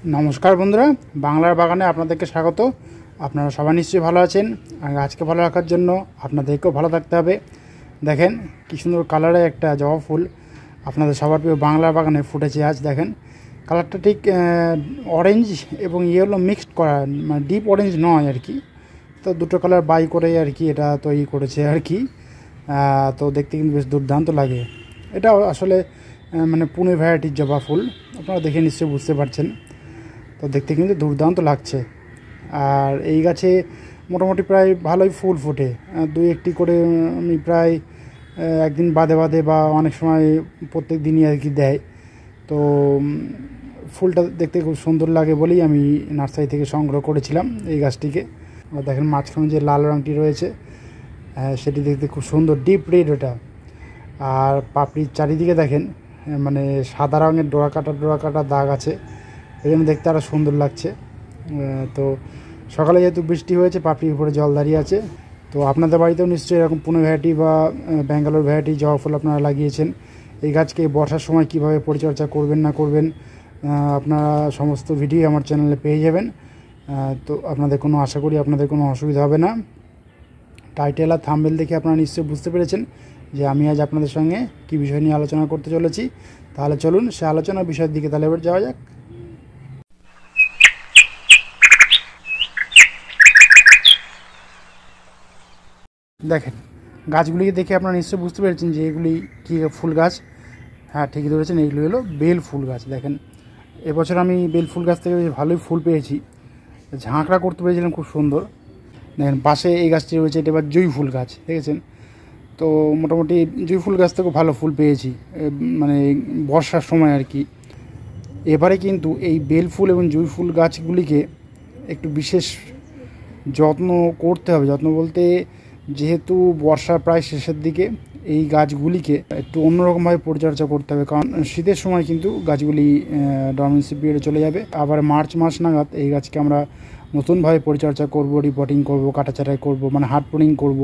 नमस्कार बंधुरा बांगलार बागाने आपनादेरके स्वागत। आपनारा सबाई निश्चयई भालो आछेन और आज के भालो राखार जन्य आपनादेरकेও भालो थाकते हबे। देखें कि सुंदर कालारे एक जबा फुल आपनादेर सबार प्रिय बांगलार बागाने फुटेছে आज। देखें कालारटा ठीक ऑरेंज एबं येलो मिक्सड करा माने डिप ऑरेंज नय आर कि, तो दुटो कालार बाई करे आर कि एटा तैरि करेছে आर कि। तो देखते किन्तु बेश दुर्दान्त लागे। এটা আসলে মানে পুনে ভ্যারাইটির জবা ফুল, আপনারা দেখে নিশ্চয়ই বুঝতে পারছেন। তো দেখতে কিন্তু দুর্দান্ত লাগছে। আর এই গাছে মোটামুটি প্রায় ভালোই ফুল ফোটে, দুই একটি করে আমি প্রায় একদিন বাদে বাদে বা অনেক সময় প্রত্যেক দিনই আর কি দেয়। তো ফুলটা দেখতে খুব সুন্দর লাগে বলেই আমি নার্সারি থেকে সংগ্রহ করেছিলাম এই গাছটিকে। দেখেন মাঝখানে যে লাল রঙটি রয়েছে সেটি দেখতে খুব সুন্দর, ডিপ রেড ওটা। আর পাপড়ির চারিদিকে দেখেন মানে সাদা রঙের ডোরা কাটা দাগ আছে, এই জন্য দেখতে আরও সুন্দর লাগছে। তো সকালে যেহেতু বৃষ্টি হয়েছে পাপড়ির উপরে জল দাঁড়িয়ে আছে। তো আপনাদের বাড়িতেও নিশ্চয়ই এরকম পুনে ভ্যারাইটি বা ব্যাঙ্গালোর ভ্যারাইটি জবা ফুল আপনারা লাগিয়েছেন। এই গাছকে বর্ষার সময় কীভাবে পরিচর্যা করবেন না করবেন আপনারা সমস্ত ভিডিও আমার চ্যানেলে পেয়ে যাবেন। তো আপনাদের কোনো আশা করি আপনাদের কোনো অসুবিধা হবে না। টাইটেল আর থাম্বনেল দেখে আপনারা নিশ্চয়ই বুঝতে পেরেছেন যে আমি আজ আপনাদের সঙ্গে কী বিষয় নিয়ে আলোচনা করতে চলেছি। তাহলে চলুন সে আলোচনার বিষয়ের দিকে তাহলে এবার যাওয়া যাক। দেখেন গাছগুলিকে দেখে আপনারা নিশ্চয়ই বুঝতে পেরেছেন যে এগুলি কী ফুল গাছ। হ্যাঁ ঠিকই ধরেছেন, এইগুলি হলো বেল ফুল গাছ। দেখেন এবছর আমি বেল ফুল গাছ থেকে ভালোই ফুল পেয়েছি, ঝাঁকড়া করতে পেরেছিলাম খুব সুন্দর। দেখেন পাশে এই গাছটি রয়েছে, এটা এবার জুঁই ফুল গাছ, দেখেছেন। তো মোটামুটি জুঁই ফুল গাছ থেকেও ভালো ফুল পেয়েছি মানে বর্ষার সময় আর কি। এবারে কিন্তু এই বেল ফুল এবং জুঁই ফুল গাছগুলিকে একটু বিশেষ যত্ন করতে হবে। যত্ন বলতে যেহেতু বর্ষার প্রায় শেষের দিকে এই গাছগুলিকে একটু অন্যরকমভাবে পরিচর্যা করতে হবে, কারণ শীতের সময় কিন্তু গাছগুলি ডরমেন্সি পিরিয়ডে চলে যাবে। আবার মার্চ মাস নাগাদ এই গাছকে আমরা নতুনভাবে পরিচর্যা করব, রিপোর্টিং করব, কাটাছাটাই করব, মানে হার্ড প্রুনিং করব।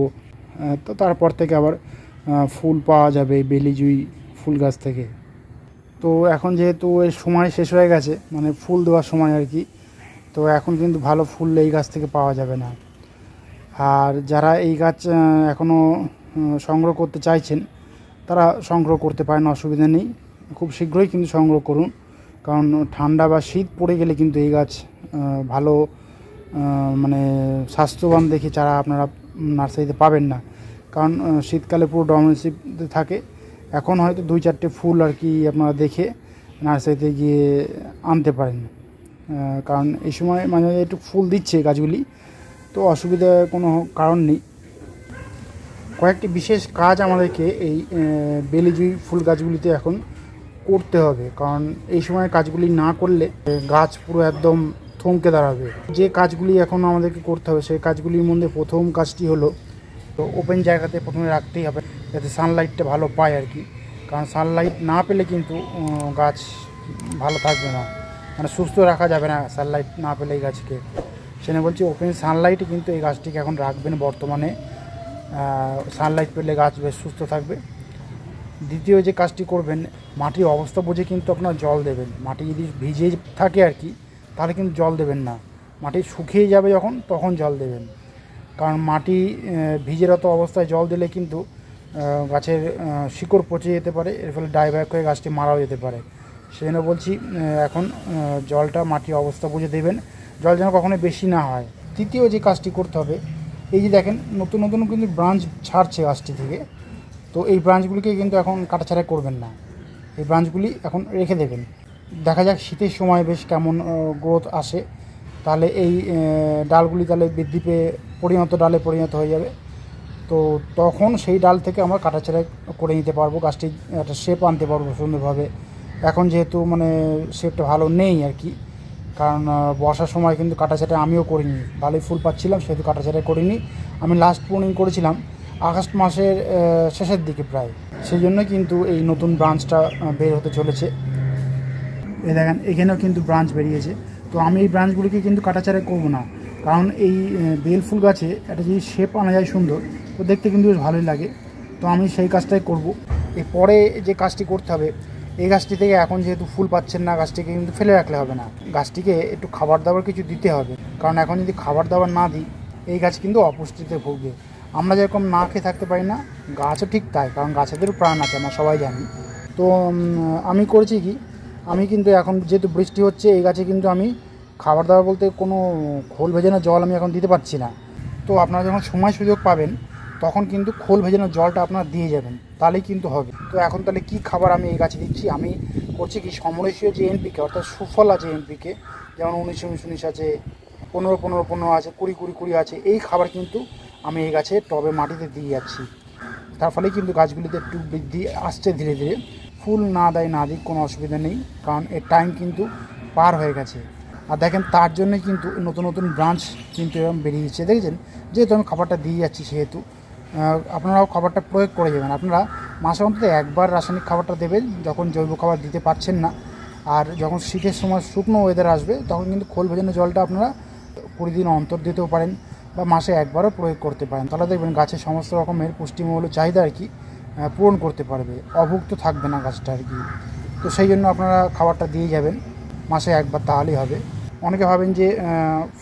তো তারপর থেকে আবার ফুল পাওয়া যাবে এই বেলি জুঁই ফুল গাছ থেকে। তো এখন যেহেতু এর সময় শেষ হয়ে গেছে, মানে ফুল দেওয়ার সময় আর কি, তো এখন কিন্তু ভালো ফুল এই গাছ থেকে পাওয়া যাবে না। আর যারা এই গাছ এখনও সংগ্রহ করতে চাইছেন তারা সংগ্রহ করতে পারেন, অসুবিধা নেই। খুব শীঘ্রই কিন্তু সংগ্রহ করুন, কারণ ঠান্ডা বা শীত পড়ে গেলে কিন্তু এই গাছ ভালো মানে স্বাস্থ্যবান দেখে চারা আপনারা নার্সারিতে পাবেন না, কারণ শীতকালে পুরো ডরমেন্সিতে থাকে। এখন হয়তো দুই চারটে ফুল আর কি আপনারা দেখে নার্সারিতে গিয়ে আনতে পারেন, কারণ এই সময় মাঝে মাঝে একটু ফুল দিচ্ছে গাছগুলি, তো অসুবিধার কোনো কারণ নেই। কয়েকটি বিশেষ কাজ আমাদেরকে এই বেলি জুঁই ফুল গাছগুলিতে এখন করতে হবে, কারণ এই সময় কাজগুলি না করলে গাছ পুরো একদম থমকে দাঁড়াবে। যে কাজগুলি এখন আমাদেরকে করতে হবে সেই কাজগুলির মধ্যে প্রথম কাজটি হলো, তো ওপেন জায়গাতে প্রথমে রাখতেই হবে যাতে সানলাইটটা ভালো পায় আর কি, কারণ সানলাইট না পেলে কিন্তু গাছ ভালো থাকবে না, মানে সুস্থ রাখা যাবে না সানলাইট না পেলে এই গাছকে। সেটা বলছি ওপেন সানলাইটে কিন্তু এই গাছটিকে এখন রাখবেন বর্তমানে। সানলাইট পেলে গাছ বেশ সুস্থ থাকবে। দ্বিতীয় যে কাজটি করবেন, মাটির অবস্থা বুঝে কিন্তু আপনার জল দেবেন। মাটি যদি ভিজে থাকে আর কি তাহলে কিন্তু জল দেবেন না, মাটি শুকিয়ে যাবে যখন তখন জল দেবেন, কারণ মাটি ভিজেরত অবস্থায় জল দিলে কিন্তু গাছের শিকড় পচে যেতে পারে, এর ফলে ডাইব্যাক হয়ে গাছটি মারাও যেতে পারে। সেজন্য বলছি এখন জলটা মাটির অবস্থা বুঝে দেবেন, জল যেন কখনো বেশি না হয়। তৃতীয় যে কাজটি করতে হবে, এই যে দেখেন নতুন নতুন কিন্তু ব্রাঞ্চ ছাড়ছে গাছটি থেকে, তো এই ব্রাঞ্চগুলিকে কিন্তু এখন কাটাছাড়া করবেন না, এই ব্রাঞ্চগুলি এখন রেখে দেবেন। দেখা যাক শীতের সময় বেশ কেমন গ্রোথ আসে, তাহলে এই ডালগুলি তাহলে বৃদ্ধি পেয়ে ডালে পরিণত হয়ে যাবে। তো তখন সেই ডাল থেকে আমরা কাটাছাড়া করে নিতে পারবো, গাছটি একটা শেপ আনতে পারবো সুন্দরভাবে। এখন যেহেতু মানে শেপটা ভালো নেই আর কি, কারণ বর্ষার সময় কিন্তু কাটাছাটা আমিও করিনি, ভালোই ফুল পাচ্ছিলাম সেহেতু কাটাছাটা করিনি। আমি লাস্ট প্রুনিং করেছিলাম আগস্ট মাসের শেষের দিকে প্রায়, সেই জন্য কিন্তু এই নতুন ব্রাঞ্চটা বের হতে চলেছে। এই দেখেন এখানেও কিন্তু ব্রাঞ্চ বেরিয়েছে। তো আমি এই ব্রাঞ্চগুলিকে কিন্তু কাটাছাড়া করবো না, কারণ এই বেল ফুল গাছে একটা যদি শেপ আনা যায় সুন্দর, তো দেখতে কিন্তু বেশ ভালোই লাগে। তো আমি সেই কাজটাই করব। এরপরে যে কাজটি করতে হবে, এই গাছটি থেকে এখন যেহেতু ফুল পাচ্ছেন না, গাছটিকে কিন্তু ফেলে রাখলে হবে না, গাছটিকে একটু খাবার দাবার কিছু দিতে হবে। কারণ এখন যদি খাবার দাবার না দিই এই গাছ কিন্তু অপুষ্টিতে ভুগবে। আমরা যেরকম না খেয়ে থাকতে পারি না, গাছও ঠিক তাই, কারণ গাছেদেরও প্রাণ আছে, আমরা সবাই জানি। তো আমি করেছি কি, আমি কিন্তু এখন যেহেতু বৃষ্টি হচ্ছে এই গাছে কিন্তু আমি খাবার দাবার বলতে কোনো খোল ভেজানো জল আমি এখন দিতে পারছি না। তো আপনারা যখন সময় সুযোগ পাবেন তখন কিন্তু খোল ভেজানো জলটা আপনারা দিয়ে যাবেন, তাহলেই কিন্তু হবে। তো এখন তাহলে কি খাবার আমি এই গাছে দিচ্ছি, আমি করছি কি সমরেশীয় যে এনপিকে অর্থাৎ সুফলা যে এনপিকে, যেমন 19-19 আছে, 15-15-15 আছে, 20-20-20 আছে, এই খাবার কিন্তু আমি এই গাছে টবে মাটিতে দিয়ে যাচ্ছি। তার ফলে কিন্তু গাছগুলিতে একটু বৃদ্ধি আসছে ধীরে ধীরে। ফুল না দেয় না দিক কোনো অসুবিধা নেই, কারণ এর টাইম কিন্তু পার হয়ে গেছে। আর দেখেন তার জন্য কিন্তু নতুন নতুন ব্রাঞ্চ কিন্তু এরকম বেরিয়েছে, দেখেছেন। যেহেতু আমি খাবারটা দিয়ে যাচ্ছি সেহেতু আপনারাও খাবারটা প্রয়োগ করে যাবেন। আপনারা মাসে অন্তত একবার রাসায়নিক খাবারটা দেবেন যখন জৈব খাবার দিতে পারছেন না। আর যখন শীতের সময় শুকনো ওয়েদার আসবে তখন কিন্তু খোল ভেজানো জলটা আপনারা 20 দিন অন্তর দিতেও পারেন বা মাসে একবারও প্রয়োগ করতে পারেন। তাহলে দেখবেন গাছের সমস্ত রকমের পুষ্টিমূল্য চাহিদা আর কি পূরণ করতে পারবে, অভুক্ত থাকবে না গাছটা আর কি। তো সেই জন্য আপনারা খাবারটা দিয়ে যাবেন মাসে একবার, তাহলেই হবে। অনেকে ভাবেন যে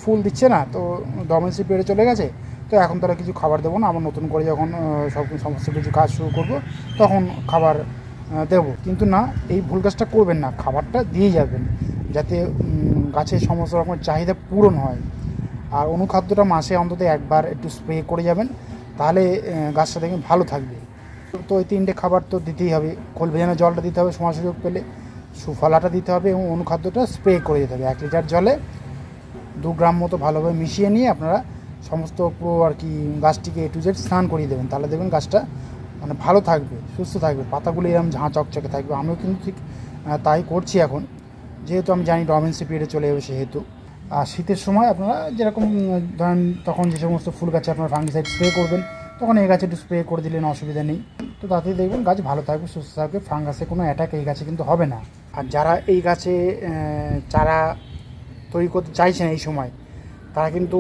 ফুল দিচ্ছে না তো ডরমেন্সি পিরিয়ডে চলে গেছে, তো এখন তারা কিছু খাবার দেবো না, আবার নতুন করে যখন সমস্ত কিছু কাজ শুরু করব তখন খাবার দেব। কিন্তু না, এই ভুল কাজটা করবেন না, খাবারটা দিয়ে যাবেন যাতে গাছের সমস্ত রকমের চাহিদা পূরণ হয়। আর অনুখাদ্যটা মাসে অন্তত একবার একটু স্প্রে করে যাবেন, তাহলে গাছটা দেখে ভালো থাকবে। তো এই 3টে খাবার তো দিতেই হবে, খোল ভেজানো জলটা দিতে হবে সময় সুযোগ পেলে, সুফলাটা দিতে হবে এবং অনুখাদ্যটা স্প্রে করে দিতে হবে। 1 লিটার জলে 2 গ্রাম মতো ভালোভাবে মিশিয়ে নিয়ে আপনারা সমস্ত পুরো আর কি গাছটিকে A to Z স্নান করিয়ে দেবেন, তাহলে দেখবেন গাছটা মানে ভালো থাকবে, সুস্থ থাকবে, পাতাগুলো এরকম ঝাঁ চকচকে থাকবে। আমিও কিন্তু ঠিক তাই করছি এখন, যেহেতু আমি জানি ডরমেন্সি পিরিয়ডে চলে যাবে সেহেতু। আর শীতের সময় আপনারা যেরকম ধরেন তখন যে সমস্ত ফুল গাছে আপনারা ফাঙ্গিসাইড স্প্রে করবেন তখন এই গাছে একটু স্প্রে করে দিলেন, অসুবিধা নেই। তো তাতেই দেখবেন গাছ ভালো থাকবে, সুস্থ থাকবে, ফাঙ্গাসে কোনো অ্যাটাক এই গাছে কিন্তু হবে না। আর যারা এই গাছে চারা তৈরি করতে চাইছেন এই সময়, তারা কিন্তু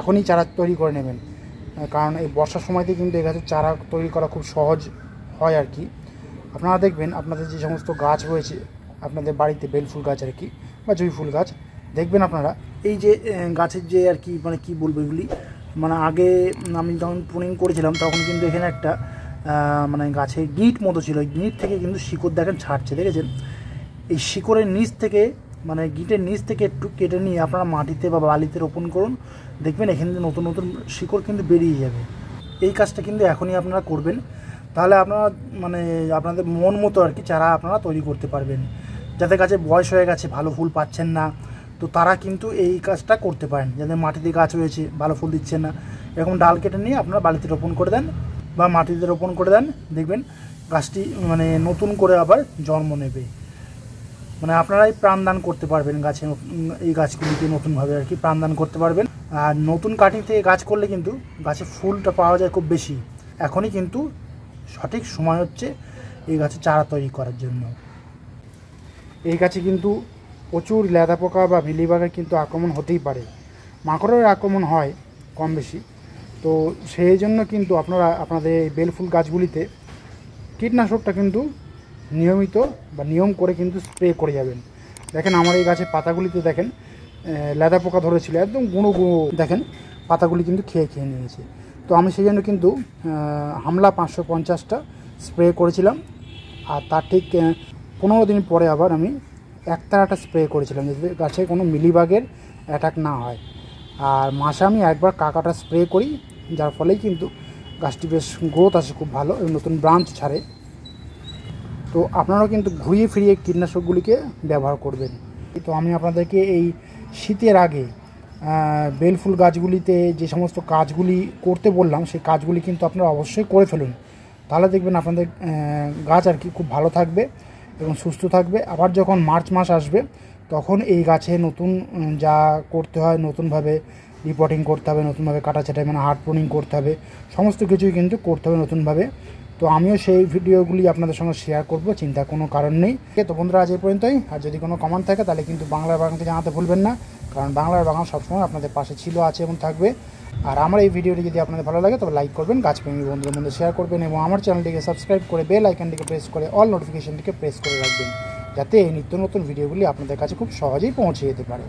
এখনই চারা তৈরি করে নেবেন, কারণ এই বর্ষার সময়তে কিন্তু এই গাছের চারা তৈরি করা খুব সহজ হয় আর কি। আপনারা দেখবেন আপনাদের যে সমস্ত গাছ রয়েছে আপনাদের বাড়িতে, বেল ফুল গাছ আর কি বা জুঁই ফুল গাছ, দেখবেন আপনারা এই যে গাছের যে আর কি মানে কী বলবো এগুলি, মানে আগে আমি যখন প্রুনিং করেছিলাম তখন কিন্তু এখানে একটা মানে গাছে গিঁট মতো ছিল, ওই গিঁট থেকে কিন্তু শিকড় দেখেন ছাড়ছে, দেখেছেন। এই শিকড়ের নিচ থেকে মানে গিঁটের নিচ থেকে একটু কেটে নিয়ে আপনারা মাটিতে বা বালিতে রোপণ করুন, দেখবেন এখানে নতুন নতুন শিকড় কিন্তু বেরিয়ে যাবে। এই কাজটা কিন্তু এখনই আপনারা করবেন, তাহলে আপনারা মানে আপনাদের মন মতো আর কি চারা আপনারা তৈরি করতে পারবেন। যাদের গাছে বয়স হয়ে গেছে, ভালো ফুল পাচ্ছেন না, তো তারা কিন্তু এই কাজটা করতে পারেন। যাদের মাটিতে গাছ রয়েছে ভালো ফুল দিচ্ছেন না, এরকম ডাল কেটে নিয়ে আপনারা বালিতে রোপণ করে দেন বা মাটিতে রোপণ করে দেন, দেখবেন গাছটি মানে নতুন করে আবার জন্ম নেবে। মানে আপনারাই প্রাণদান করতে পারবেন গাছে, এই গাছগুলিকে নতুনভাবে আর কি প্রাণদান করতে পারবেন। আর নতুন কাটিং থেকে গাছ করলে কিন্তু গাছে ফুলটা পাওয়া যায় খুব বেশি। এখনই কিন্তু সঠিক সময় হচ্ছে এই গাছে চারা তৈরি করার জন্য। এই গাছে কিন্তু প্রচুর লেদা পোকা বা মিলিবাগের কিন্তু আক্রমণ হতেই পারে, মাকড়ের আক্রমণ হয় কম বেশি। তো সেই জন্য কিন্তু আপনারা আপনাদের এই বেল ফুল গাছগুলিতে কীটনাশকটা কিন্তু নিয়মিত বা নিয়ম করে কিন্তু স্প্রে করে যাবেন। দেখেন আমার এই গাছের পাতাগুলিতে দেখেন লেদা পোকা ধরেছিল, একদম গুঁড়ো গুঁড়ো, দেখেন পাতাগুলি কিন্তু খেয়ে খেয়ে নিয়েছে। তো আমি সেই জন্য কিন্তু হামলা 550টা স্প্রে করেছিলাম। আর তার ঠিক 15 দিন পরে আবার আমি একতারাটা স্প্রে করেছিলাম, যাতে গাছে কোনো মিলিবাগের অ্যাটাক না হয়। আর মাসে আমি একবার কাকাটা স্প্রে করি, যার ফলেই কিন্তু গাছটি বেশ গ্রোথ আসে খুব ভালো এবং নতুন ব্রাঞ্চ ছাড়ে। তো আপনারাও কিন্তু ঘুরিয়ে ফিরিয়ে কীটনাশকগুলিকে ব্যবহার করবেন। তো আমি আপনাদেরকে এই শীতের আগে বেল ফুল গাছগুলিতে যে সমস্ত কাজগুলি করতে বললাম সেই কাজগুলি কিন্তু আপনারা অবশ্যই করে ফেলুন, তাহলে দেখবেন আপনাদের গাছ আর কি খুব ভালো থাকবে এবং সুস্থ থাকবে। আবার যখন মার্চ মাস আসবে তখন এই গাছে নতুন যা করতে হয়, নতুনভাবে রিপোর্টিং করতে হবে, নতুনভাবে কাটাছাটাই মানে হার্ড প্রুনিং করতে হবে, সমস্ত কিছুই কিন্তু করতে হবে নতুনভাবে। তো আমিও সেই ভিডিওগুলি আপনাদের সঙ্গে শেয়ার করব, চিন্তার কোনো কারণ নেই। তো বন্ধুরা আজ এই পর্যন্তই। আর যদি কোনো কমেন্ট থাকে তাহলে কিন্তু বাংলার বাগানকে জানাতে ভুলবেন না, কারণ বাংলার বাগান সবসময় আপনাদের পাশে ছিল, আছে এবং থাকবে। আর আমার এই ভিডিওটি যদি আপনাদের ভালো লাগে তবে লাইক করবেন, গাছপ্রেমী বন্ধুদের মধ্যে শেয়ার করবেন এবং আমার চ্যানেলটিকে সাবস্ক্রাইব করে বেল আইকনটিকে প্রেস করে অল নোটিফিকেশনটিকে প্রেস করে রাখবেন, যাতে এই নিত্য নতুন ভিডিওগুলি আপনাদের কাছে খুব সহজেই পৌঁছে যেতে পারে।